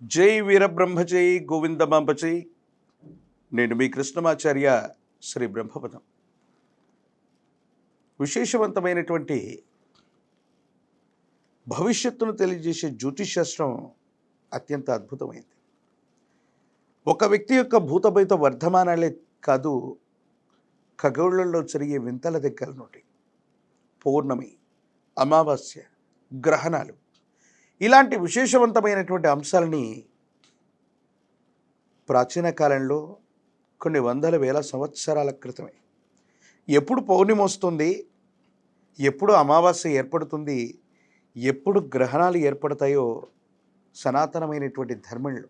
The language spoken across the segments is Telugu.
జై వీరబ్రహ్మజై గోవిందమాంబజై. నేను మీ కృష్ణమాచార్య శ్రీ బ్రహ్మపదం. విశేషవంతమైనటువంటి భవిష్యత్తును తెలియజేసే జ్యోతిషాస్త్రం అత్యంత అద్భుతమైంది. ఒక వ్యక్తి యొక్క భూతభైత వర్ధమానాలే కాదు, ఖగోళంలో జరిగే వింతల దగ్గర నుండి పౌర్ణమి, అమావాస్య, గ్రహణాలు ఇలాంటి విశేషవంతమైనటువంటి అంశాలని ప్రాచీన కాలంలో కొన్ని వందల వేల సంవత్సరాల క్రితమే ఎప్పుడు పౌర్ణమి వస్తుంది, ఎప్పుడు అమావాస్య ఏర్పడుతుంది, ఎప్పుడు గ్రహణాలు ఏర్పడతాయో సనాతనమైనటువంటి ధర్మంలో,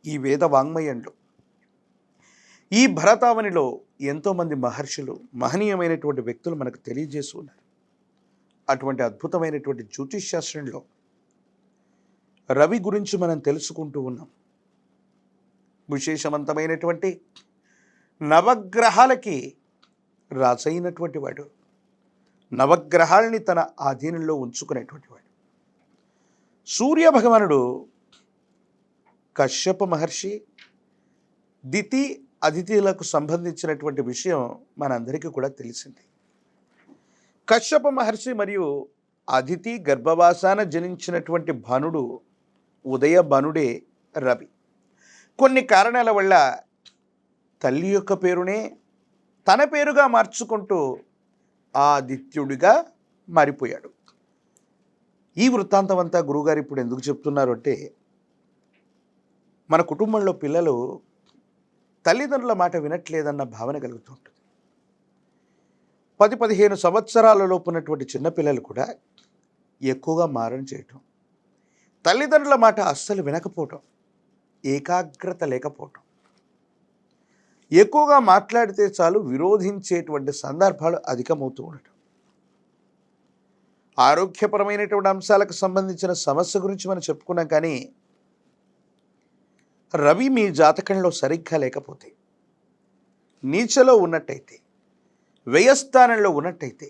ఈ వేద వాంగ్మయంలో, ఈ భరతావనిలో ఎంతోమంది మహర్షులు, మహనీయమైనటువంటి వ్యక్తులు మనకు తెలియజేసి ఉన్నారు. అటువంటి అద్భుతమైనటువంటి జ్యోతిషాస్త్రంలో రవి గురించి మనం తెలుసుకుంటూ ఉన్నాం. విశేషవంతమైనటువంటి నవగ్రహాలకి రాజైనటువంటి వాడు, నవగ్రహాలని తన ఆధీనంలో ఉంచుకునేటువంటి వాడు సూర్య భగవానుడు. కశ్యప మహర్షి దితి అదితిలకు సంబంధించినటువంటి విషయం మనందరికీ కూడా తెలిసింది. కశ్యప మహర్షి మరియు అదితి గర్భవాసాన జనించినటువంటి భానుడు ఉదయ భానుడే రవి. కొన్ని కారణాల వల్ల తల్లి యొక్క పేరునే తన పేరుగా మార్చుకుంటూ ఆదిత్యుడిగా మారిపోయాడు. ఈ వృత్తాంతం అంతా గురువుగారు ఇప్పుడు ఎందుకు చెప్తున్నారు అంటే, మన కుటుంబంలో పిల్లలు తల్లిదండ్రుల మాట వినట్లేదన్న భావన కలుగుతుంటుంది. 10-15 సంవత్సరాల లోపు ఉన్నటువంటి చిన్నపిల్లలు కూడా ఎక్కువగా మారం చేయటం, తల్లిదండ్రుల మాట అస్సలు వినకపోవటం, ఏకాగ్రత లేకపోవటం, ఎక్కువగా మాట్లాడితే చాలు విరోధించేటువంటి సందర్భాలు అధికమవుతూ ఉండటం. ఆరోగ్యపరమైనటువంటి అంశాలకు సంబంధించిన సమస్య గురించి మనం చెప్పుకున్నాం. కానీ రవి మీ జాతకంలో సరిగ్గా లేకపోతే, నీచలో ఉన్నట్టయితే, వ్యయస్థానంలో ఉన్నట్టయితే,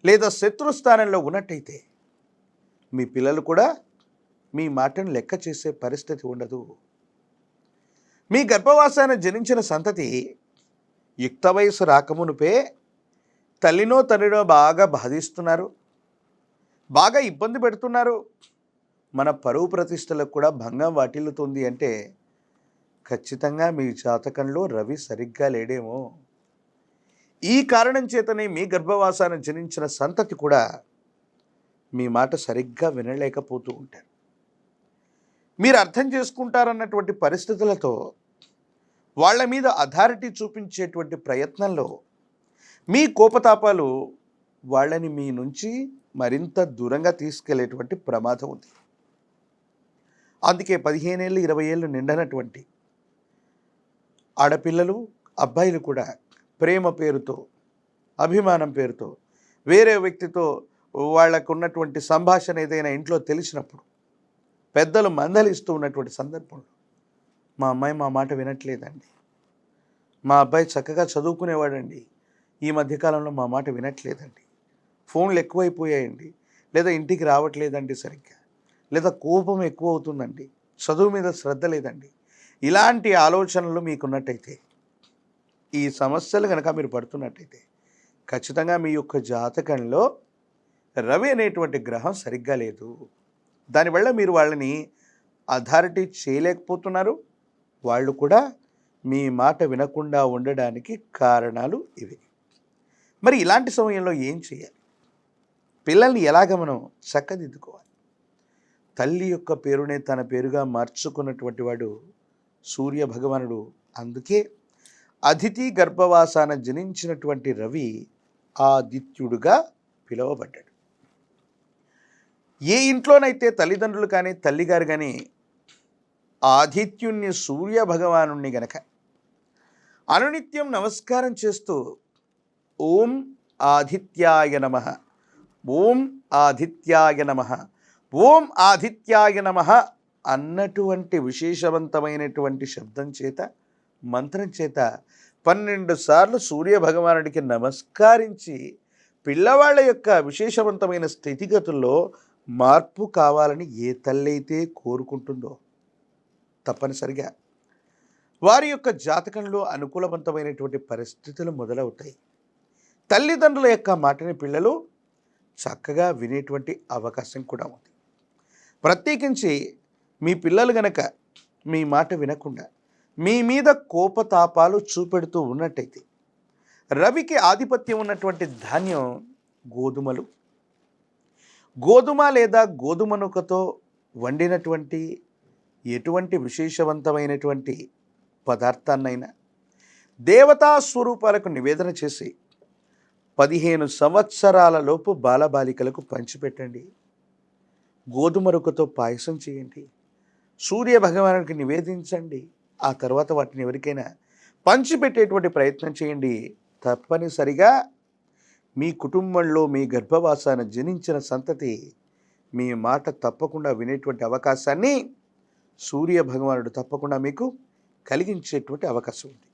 లేదా శత్రుస్థానంలో ఉన్నట్టయితే మీ పిల్లలు కూడా మీ మాటను లెక్క చేసే పరిస్థితి ఉండదు. మీ గర్భవాసాన జనించిన సంతతి యుక్త వయసు రాకమునుపే తల్లినో తండ్రినో బాగా బాధిస్తున్నారు, బాగా ఇబ్బంది పెడుతున్నారు, మన పరువు ప్రతిష్టలకు కూడా భంగం వాటిల్లుతుంది అంటే ఖచ్చితంగా మీ జాతకంలో రవి సరిగ్గా లేడేమో. ఈ కారణం చేతనే మీ గర్భవాసాన జనించిన సంతతి కూడా మీ మాట సరిగ్గా వినలేకపోతూ ఉంటారు. మీరు అర్థం చేసుకుంటారన్నటువంటి పరిస్థితులతో వాళ్ళ మీద అథారిటీ చూపించేటువంటి ప్రయత్నంలో మీ కోపతాపాలు వాళ్ళని మీ నుంచి మరింత దూరంగా తీసుకెళ్లేటువంటి ప్రమాదం ఉంది. అందుకే 15 ఏళ్ళు 20 ఏళ్ళు నిండనటువంటి ఆడపిల్లలు, అబ్బాయిలు కూడా ప్రేమ పేరుతో, అభిమానం పేరుతో వేరే వ్యక్తితో వాళ్ళకు ఉన్నటువంటి సంభాషణ ఏదైనా ఇంట్లో తెలిసినప్పుడు పెద్దలు మందలిస్తూ ఉన్నటువంటి సందర్భంలో, మా అమ్మాయి మా మాట వినట్లేదండి, మా అబ్బాయి చక్కగా చదువుకునేవాడండి, ఈ మధ్యకాలంలో మా మాట వినట్లేదండి, ఫోన్లు ఎక్కువైపోయాయండి, లేదా ఇంటికి రావట్లేదండి సరిగ్గా, లేదా కోపం ఎక్కువ అవుతుందండి, చదువు మీద శ్రద్ధ లేదండి, ఇలాంటి ఆలోచనలు మీకున్నట్టయితే, ఈ సమస్యలు కనుక మీరు పడుతున్నట్టయితే ఖచ్చితంగా మీ యొక్క జాతకంలో రవి అనేటువంటి గ్రహం సరిగ్గా లేదు. దానివల్ల మీరు వాళ్ళని అథారిటీ చేయలేకపోతున్నారు. వాళ్ళు కూడా మీ మాట వినకుండా ఉండడానికి కారణాలు ఇవి. మరి ఇలాంటి సమయంలో ఏం చేయాలి? పిల్లల్ని ఎలాగ మనం చక్కదిద్దుకోవాలి? తల్లి యొక్క పేరునే తన పేరుగా మార్చుకున్నటువంటి వాడు సూర్య భగవానుడు. అందుకే అదితి గర్భవాసాన జనించినటువంటి రవి ఆదిత్యుడుగా పిలువబడ్డాడు. ఏ ఇంట్లోనైతే తల్లిదండ్రులు కానీ తల్లిగారు కానీ ఆదిత్యుణ్ణి, సూర్య భగవానుణ్ణి గనక అనునిత్యం నమస్కారం చేస్తూ ఓం ఆదిత్యాయ నమః, ఓం ఆదిత్యాయ నమః, ఓం ఆదిత్యాయ నమః అన్నటువంటి విశేషవంతమైనటువంటి శబ్దం చేత, మంత్రం చేత 12 సార్లు సూర్య భగవానుడికి నమస్కరించి పిల్లవాళ్ళ యొక్క విశేషవంతమైన స్థితిగతుల్లో మార్పు కావాలని ఏ తల్లైతే కోరుకుంటుందో తప్పనిసరిగా వారి యొక్క జాతకంలో అనుకూలవంతమైనటువంటి పరిస్థితులు మొదలవుతాయి. తల్లిదండ్రుల యొక్క మాటని పిల్లలు చక్కగా వినేటువంటి అవకాశం కూడా ఉంది. ప్రత్యేకించి మీ పిల్లలు గనక మీ మాట వినకుండా మీ మీద కోపతాపాలు చూపెడుతూ ఉన్నట్టయితే, రవికి ఆధిపత్యం ఉన్నటువంటి ధాన్యం గోధుమలు. గోధుమ లేదా గోధుమ నూకతో వండినటువంటి ఎటువంటి విశేషవంతమైనటువంటి పదార్థాన్నైనా దేవతా స్వరూపాలకు నివేదన చేసి 15 సంవత్సరాల లోపు బాలబాలికలకు పంచిపెట్టండి. గోధుమ రుకతో పాయసం చేయండి, సూర్య భగవానుడికి నివేదించండి. ఆ తర్వాత వాటిని ఎవరికైనా పంచిపెట్టేటువంటి ప్రయత్నం చేయండి. తప్పనిసరిగా మీ కుటుంబంలో మీ గర్భవాసాన జనించిన సంతతి మీ మాట తప్పకుండా వినేటువంటి అవకాశాన్ని సూర్య భగవానుడు తప్పకుండా మీకు కలిగించేటువంటి అవకాశం ఉంది.